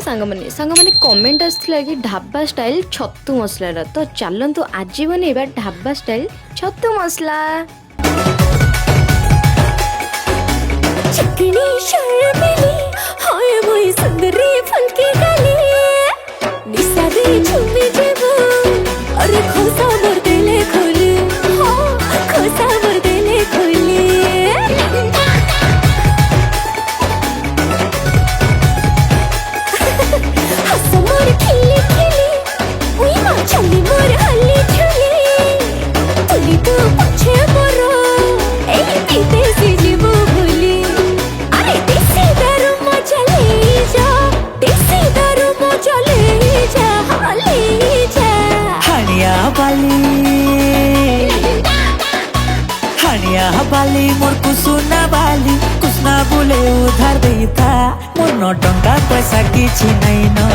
सांग कमेंट आसला कि ढाबा स्टाइल छतु मसला तो चलतु आज बनइबा ढाबा स्टाइल छतु मसला। चिकनी शर्मिली हाय मोई सुंदरी फुलकी गली निशा दे झूमे जेबो अरे खोसा मोर दिले खोले हो खोसा मोर दिले खोले हंस मोर खिली खिली उई मां चली मोर हल्ली झुली तुली तो पछे मोरो ए पीते सी जीवो भूली अरे देसी दारू मजा ले जा देसी दारू मजा ले जा हाँ ले जा हनिया बाली मोर कुसुना बाली कुसना बोले उधार देता मोर न टंका पैसा किछि नहीं न।